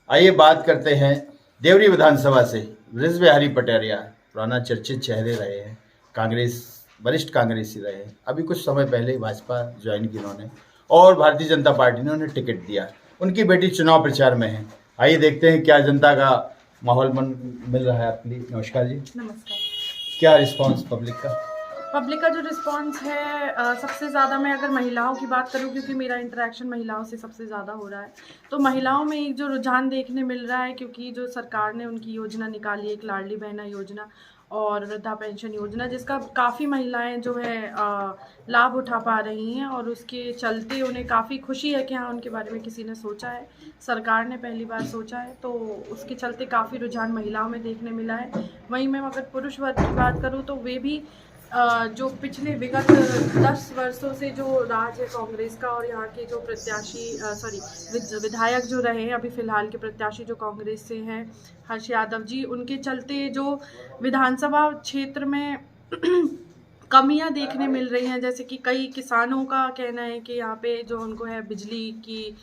आइए बात करते हैं देवरी विधानसभा से। ब्रज बिहारी पटेरिया पुराना चर्चित चेहरे रहे हैं, कांग्रेस वरिष्ठ कांग्रेसी रहे हैं। अभी कुछ समय पहले ही भाजपा ज्वाइन की उन्होंने और भारतीय जनता पार्टी ने उन्हें टिकट दिया। उनकी बेटी चुनाव प्रचार में है। आइए देखते हैं क्या जनता का माहौल मिल रहा है आपके लिए। नमस्कार जी। नमस्कार। क्या रिस्पांस पब्लिक का? पब्लिक का जो रिस्पांस है, सबसे ज़्यादा मैं अगर महिलाओं की बात करूं, क्योंकि मेरा इंटरेक्शन महिलाओं से सबसे ज़्यादा हो रहा है, तो महिलाओं में एक जो रुझान देखने मिल रहा है, क्योंकि जो सरकार ने उनकी योजना निकाली, एक लाडली बहना योजना और वृद्धा पेंशन योजना, जिसका काफ़ी महिलाएं जो है लाभ उठा पा रही हैं, और उसके चलते उन्हें काफ़ी खुशी है कि हाँ, उनके बारे में किसी ने सोचा है, सरकार ने पहली बार सोचा है, तो उसके चलते काफ़ी रुझान महिलाओं में देखने मिला है। वहीं मैं अगर पुरुष वर्ग की बात करूँ, तो वे भी जो पिछले विगत 10 वर्षों से जो राज है कांग्रेस का, और यहाँ के जो प्रत्याशी विधायक जो रहे हैं, अभी फिलहाल के प्रत्याशी जो कांग्रेस से हैं, हर्ष यादव जी, उनके चलते जो विधानसभा क्षेत्र में कमियां देखने मिल रही हैं, जैसे कि कई किसानों का कहना है कि यहाँ पे जो उनको है बिजली की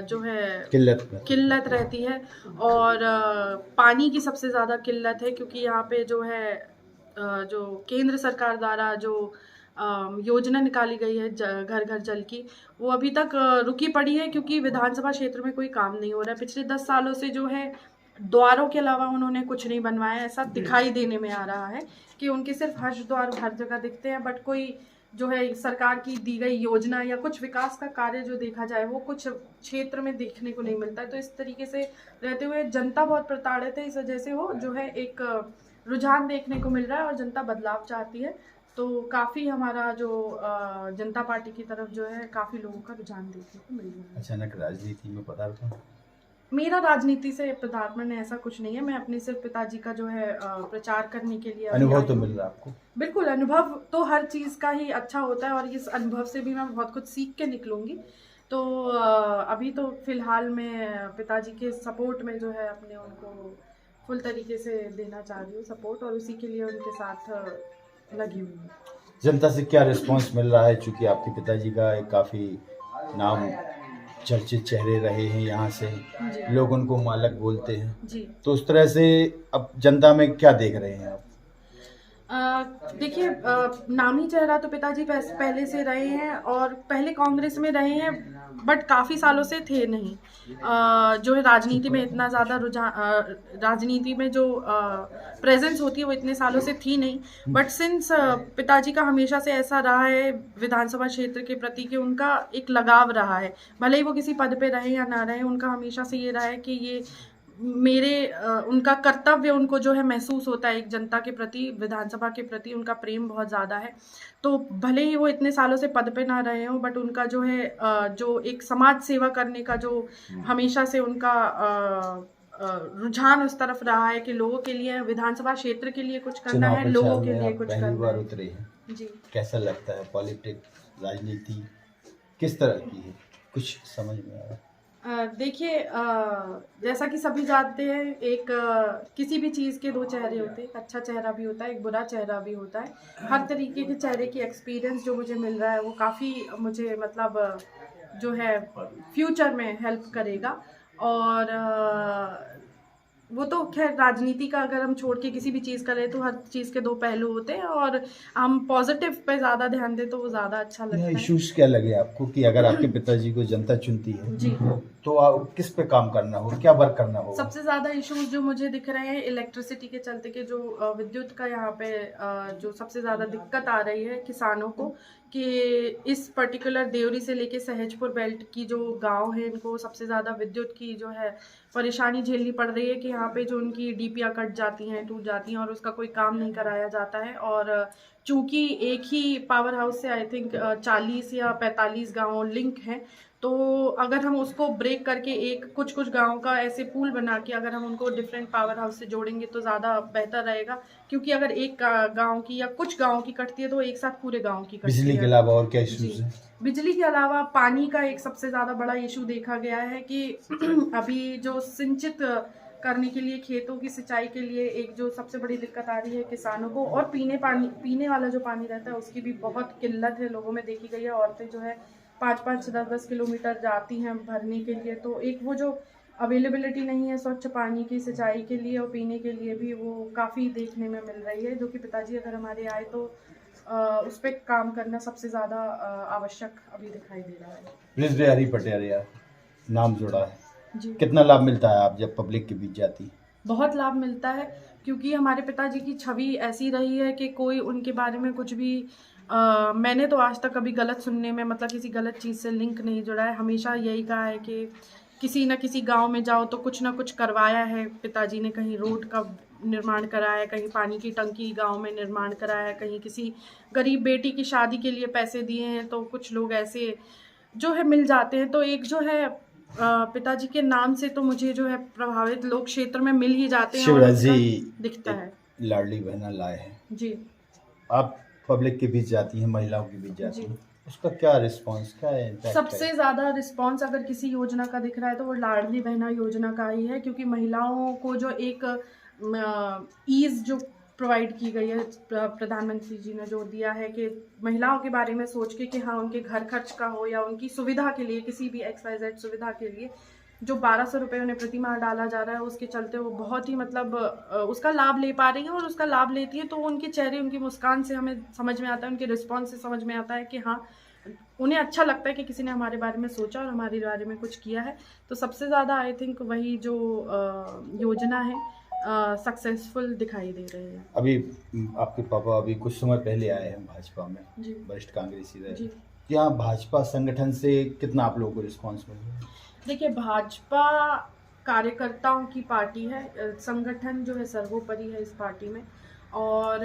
जो है किल्लत रहती है, और पानी की सबसे ज़्यादा किल्लत है, क्योंकि यहाँ पे जो है जो केंद्र सरकार द्वारा जो योजना निकाली गई है घर घर जल की, वो अभी तक रुकी पड़ी है, क्योंकि विधानसभा क्षेत्र में कोई काम नहीं हो रहा है। पिछले 10 सालों से जो है द्वारों के अलावा उन्होंने कुछ नहीं बनवाया, ऐसा दिखाई देने में आ रहा है कि उनके सिर्फ हर्ष द्वार हर जगह दिखते हैं, बट कोई जो है सरकार की दी गई योजना या कुछ विकास का कार्य जो देखा जाए, वो कुछ क्षेत्र में देखने को नहीं मिलता है। तो इस तरीके से रहते हुए जनता बहुत प्रताड़ित है। इस वजह से वो जो है एक रुझान देखने को मिल रहा है, और जनता बदलाव चाहती है। तो काफ़ी हमारा जो जनता पार्टी की तरफ जो है काफ़ी लोगों का रुझान देखने को मिल रहा है। अचानक राजनीति में पदार्पण? मेरा राजनीति से पदार्पण ऐसा कुछ नहीं है। मैं अपने सिर्फ पिताजी का जो है प्रचार करने के लिए अनुभव तो मिल रहा है आपको? बिल्कुल, अनुभव तो हर चीज़ का ही अच्छा होता है, और इस अनुभव से भी मैं बहुत कुछ सीख के निकलूंगी। तो अभी तो फिलहाल मैं पिताजी के सपोर्ट में जो है अपने उनको फुल तरीके से देना चाह रही हूँ सपोर्ट, और उसी के लिए उनके साथ लगी हुई हूँ। जनता से क्या रिस्पांस मिल रहा है? चूंकि आपके पिताजी का एक काफ़ी नाम चर्चित चेहरे रहे हैं, यहाँ से लोग उनको मालक बोलते हैं जी। तो उस तरह से अब जनता में क्या देख रहे हैं आप? देखिए, नामी चेहरा तो पिताजी पहले से रहे हैं, और पहले कांग्रेस में रहे हैं, बट काफ़ी सालों से थे नहीं। जो है राजनीति में इतना ज़्यादा रुझान, राजनीति में जो प्रेजेंस होती है वो इतने सालों से थी नहीं, बट सिंस पिताजी का हमेशा से ऐसा रहा है विधानसभा क्षेत्र के प्रति कि उनका एक लगाव रहा है, भले ही वो किसी पद पे रहे या ना रहे, उनका हमेशा से ये रहा है कि ये मेरे उनका कर्तव्य उनको जो है महसूस होता है, एक जनता के प्रति, विधानसभा के प्रति उनका प्रेम बहुत ज़्यादा है। तो भले ही वो इतने सालों से पद पे ना रहे हों, बट उनका जो है जो एक समाज सेवा करने का जो हमेशा से उनका रुझान उस तरफ रहा है कि लोगों के लिए, विधानसभा क्षेत्र के लिए कुछ करना है, लोगों के लिए कुछ करना है। बार उतरे हैं जी। कैसा लगता है? पॉलिटिक्स, राजनीति किस तरह की है, कुछ समझ में आ रहा है? देखिए, जैसा कि सभी जानते हैं, एक किसी भी चीज़ के दो चेहरे होते हैं, एक अच्छा चेहरा भी होता है, एक बुरा चेहरा भी होता है। हर तरीके के चेहरे की एक्सपीरियंस जो मुझे मिल रहा है, वो काफ़ी मुझे मतलब जो है फ्यूचर में हेल्प करेगा। और वो तो खैर राजनीति का अगर हम छोड़ के किसी भी चीज़ का लें, तो हर चीज़ के दो पहलू होते हैं, और हम पॉजिटिव पे ज़्यादा ध्यान दें तो वो ज़्यादा अच्छा लगता है। इश्यूज क्या लगे आपको कि अगर आपके पिताजी को जनता चुनती है जी, तो आप किस पे काम करना हो, क्या वर्क करना होगा? सबसे ज़्यादा इश्यूज जो मुझे दिख रहे हैं इलेक्ट्रिसिटी के चलते, के जो विद्युत का यहाँ पे जो सबसे ज़्यादा दिक्कत आ रही है किसानों को, कि इस पर्टिकुलर देवरी से लेके सहजपुर बेल्ट की जो गांव है, इनको सबसे ज़्यादा विद्युत की जो है परेशानी झेलनी पड़ रही है, कि यहाँ पे जो उनकी डीपीआर कट जाती हैं, टूट जाती हैं, और उसका कोई काम नहीं कराया जाता है। और चूँकि एक ही पावर हाउस से आई थिंक 40 या 45 गाँव लिंक हैं, तो अगर हम उसको ब्रेक करके एक कुछ गाँव का ऐसे पूल बना के अगर हम उनको डिफरेंट पावर हाउस से जोड़ेंगे तो ज़्यादा बेहतर रहेगा, क्योंकि अगर एक गाँव की या कुछ गाँव की कटती है तो एक साथ पूरे गाँव की कटती है। बिजली के अलावा और क्या इश्यूज हैं? बिजली के अलावा पानी का एक सबसे ज़्यादा बड़ा इशू देखा गया है कि अभी जो सिंचित करने के लिए, खेतों की सिंचाई के लिए एक जो सबसे बड़ी दिक्कत आ रही है किसानों को, और पीने वाला जो पानी रहता है उसकी भी बहुत किल्लत है लोगों में देखी गई है। औरतें जो है 5-5, 10-10 किलोमीटर जाती हैं भरने के लिए, तो एक वो जो अवेलेबिलिटी नहीं है स्वच्छ पानी की, सिंचाई के लिए और पीने के लिए भी वो काफ़ी देखने में मिल रही है, जो कि पिताजी अगर हमारे आए तो उस पर काम करना सबसे ज़्यादा आवश्यक अभी दिखाई दे रहा है। ब्रिजबेहारी हरी पटेरिया नाम जुड़ा है, जी, कितना लाभ मिलता है आप जब पब्लिक के बीच जाती? बहुत लाभ मिलता है, क्योंकि हमारे पिताजी की छवि ऐसी रही है कि कोई उनके बारे में कुछ भी मैंने तो आज तक कभी गलत सुनने में, मतलब किसी गलत चीज़ से लिंक नहीं जुड़ा है। हमेशा यही कहा है कि किसी न किसी गांव में जाओ तो कुछ ना कुछ करवाया है पिताजी ने, कहीं रोड का निर्माण कराया है, कहीं पानी की टंकी गांव में निर्माण कराया है, कहीं किसी गरीब बेटी की शादी के लिए पैसे दिए हैं। तो कुछ लोग ऐसे जो है मिल जाते हैं, तो एक जो है पिताजी के नाम से तो मुझे जो है प्रभावित लोग क्षेत्र में मिल ही जाते हैं और शिवराज उसका जी दिखता है। लाडली बहना लाए हैं, जी आप पब्लिक के बीच जाती हैं, महिलाओं के बीच जाती जी, हैं, उसका क्या रिस्पांस, क्या इम्पैक्ट सबसे है? ज़्यादा रिस्पांस अगर किसी योजना का दिख रहा है तो वो लाडली बहना योजना का ही है, क्योंकि महिलाओं को जो एक ईज़ जो प्रोवाइड की गई है, प्रधानमंत्री जी ने जो दिया है कि महिलाओं के बारे में सोच के कि हाँ उनके घर खर्च का हो या उनकी सुविधा के लिए, किसी भी XYZ सुविधा के लिए जो 1200 रुपये उन्हें प्रति माह डाला जा रहा है, उसके चलते वो बहुत ही मतलब उसका लाभ ले पा रही हैं। और उसका लाभ लेती है तो उनके चेहरे, उनकी मुस्कान से हमें समझ में आता है, उनके रिस्पॉन्स से समझ में आता है कि हाँ उन्हें अच्छा लगता है कि किसी ने हमारे बारे में सोचा और हमारे बारे में कुछ किया है। तो सबसे ज़्यादा आई थिंक वही जो योजना है सक्सेसफुल दिखाई दे रही है। अभी आपके पापा अभी कुछ समय पहले आए हैं भाजपा में, जी वरिष्ठ कांग्रेसी रहे, जी, यहाँ भाजपा संगठन से कितना आप लोगों को रिस्पांस मिल रहा है? देखिए भाजपा कार्यकर्ताओं की पार्टी है, संगठन जो है सर्वोपरि है इस पार्टी में। और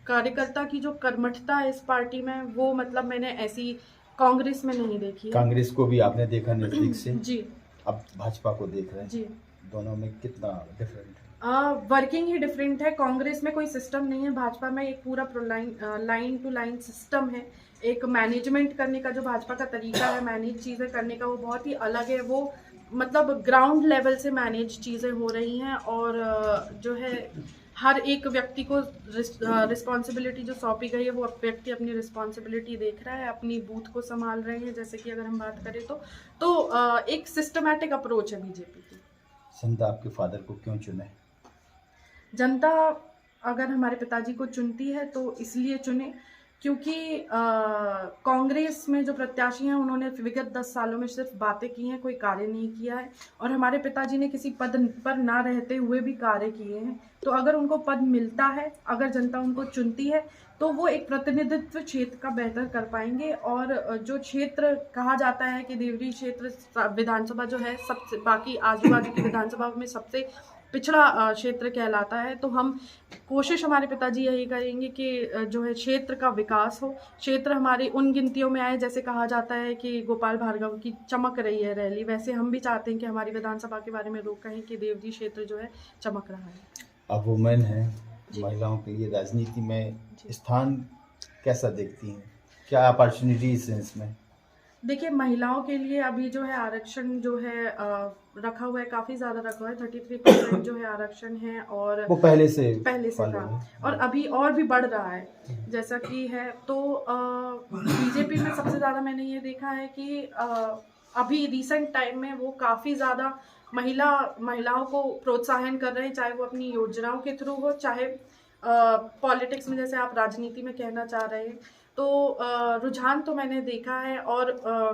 कार्यकर्ता की जो कर्मठता है इस पार्टी में, वो मतलब मैंने ऐसी कांग्रेस में नहीं देखी है। कांग्रेस को भी आपने देखा नजदीक से, जी अब भाजपा को देख रहे हैं, जी, दोनों में कितना डिफरेंट है? वर्किंग ही डिफरेंट है। कांग्रेस में कोई सिस्टम नहीं है, भाजपा में एक पूरा लाइन टू लाइन सिस्टम है। एक मैनेजमेंट करने का जो भाजपा का तरीका है, मैनेज चीज़ें करने का, वो बहुत ही अलग है। वो मतलब ग्राउंड लेवल से मैनेज चीज़ें हो रही हैं। और जो है हर एक व्यक्ति को रिस्पॉन्सिबिलिटी जो सौंपी गई है, वो व्यक्ति अपनी रिस्पॉन्सिबिलिटी देख रहा है, अपनी बूथ को संभाल रहे हैं। जैसे कि अगर हम बात करें तो एक सिस्टमैटिक अप्रोच है बीजेपी की। जनता आपके फादर को क्यों चुने? जनता अगर हमारे पिताजी को चुनती है तो इसलिए चुने क्योंकि कांग्रेस में जो प्रत्याशी हैं उन्होंने विगत 10 सालों में सिर्फ बातें की हैं, कोई कार्य नहीं किया है। और हमारे पिताजी ने किसी पद पर ना रहते हुए भी कार्य किए हैं। तो अगर उनको पद मिलता है, अगर जनता उनको चुनती है, तो वो एक प्रतिनिधित्व क्षेत्र का बेहतर कर पाएंगे। और जो क्षेत्र कहा जाता है कि देवरी क्षेत्र विधानसभा जो है सबसे, बाकी आजू बाजू की विधानसभा में सबसे पिछड़ा क्षेत्र कहलाता है। तो हम कोशिश हमारे पिताजी यही करेंगे कि जो है क्षेत्र का विकास हो, क्षेत्र हमारे उन गिनतियों में आए। जैसे कहा जाता है कि गोपाल भार्गव की चमक रही है रैली, वैसे हम भी चाहते हैं कि हमारी विधानसभा के बारे में लोग कहें कि देवजी क्षेत्र जो है चमक रहा है। आप वुमेन हैं, जी। महिलाओं के लिए राजनीति में जी। स्थान कैसा देखती हैं, क्या अपॉर्चुनिटीज हैं इसमें? देखिए महिलाओं के लिए अभी जो है आरक्षण जो है रखा हुआ है, काफ़ी ज़्यादा रखा हुआ है। 33% जो है आरक्षण है। और वो पहले से था है। और अभी और भी बढ़ रहा है जैसा कि है। तो बीजेपी में सबसे ज़्यादा मैंने ये देखा है कि अभी रिसेंट टाइम में वो काफ़ी ज़्यादा महिलाओं को प्रोत्साहन कर रहे हैं, चाहे वो अपनी योजनाओं के थ्रू हो, चाहे पॉलिटिक्स में, जैसे आप राजनीति में कहना चाह रहे हैं। तो रुझान तो मैंने देखा है। और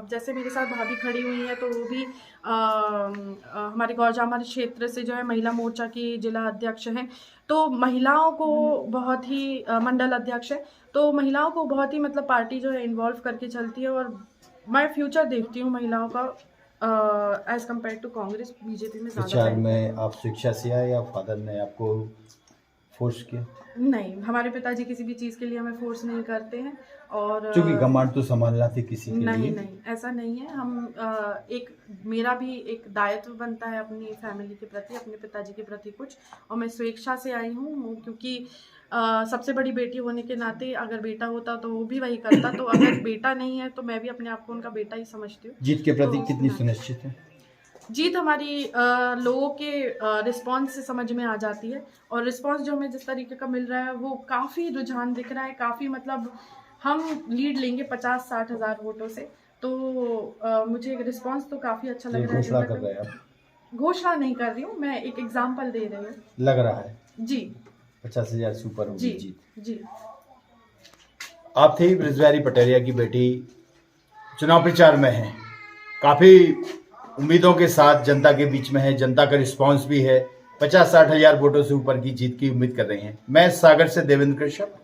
जैसे मेरे साथ भाभी खड़ी हुई हैं तो वो भी हमारे गौरजामल क्षेत्र से जो है महिला मोर्चा की जिला अध्यक्ष हैं। तो महिलाओं को बहुत ही मंडल अध्यक्ष है, तो महिलाओं को बहुत ही मतलब पार्टी जो है इन्वॉल्व करके चलती है। और मैं फ्यूचर देखती हूँ महिलाओं का age compare to Congress, BJP में ज़्यादा विचार है। में आप शिक्षा से आए या फादर ने आपको फोर्स किया? नहीं, हमारे पिताजी किसी भी चीज़ के लिए हमें फोर्स नहीं करते हैं। और क्योंकि घमंड तो संभालना थी किसी के नहीं लिए। नहीं, ऐसा नहीं है। हम मेरा भी एक दायित्व बनता है अपनी फैमिली के प्रति, अपने पिताजी के प्रति कुछ। और मैं स्वेच्छा से आई हूँ, क्योंकि सबसे बड़ी बेटी होने के नाते अगर बेटा होता तो वो भी वही करता। तो अगर बेटा नहीं है तो मैं भी अपने आप को उनका बेटा ही समझती हूँ। जीत के प्रति तो कितनी हाँ। सुनिश्चित है? जीत हमारी लोगों के रिस्पांस से समझ में आ जाती है। और रिस्पांस जो हमें जिस तरीके का मिल रहा है वो काफ़ी रुझान दिख रहा है, काफ़ी मतलब हम लीड लेंगे 50-60 हज़ार वोटों से। तो मुझे रिस्पांस तो काफ़ी अच्छा ये लग रहा है। घोषणा जैसा कर कि- रहे हैं आप, घोषणा नहीं कर रही हूँ, मैं एक एग्जाम्पल दे रही हूँ। लग रहा है जी 50,000 से ऊपर होगी जी जीत। जी। आप थी ब्रिजबिहारी पटेरिया की बेटी, चुनाव प्रचार में है, काफ़ी उम्मीदों के साथ जनता के बीच में है, जनता का रिस्पांस भी है, 50-60 हज़ार वोटों से ऊपर की जीत की उम्मीद कर रही हैं। मैं सागर से देवेंद्र कश्यप।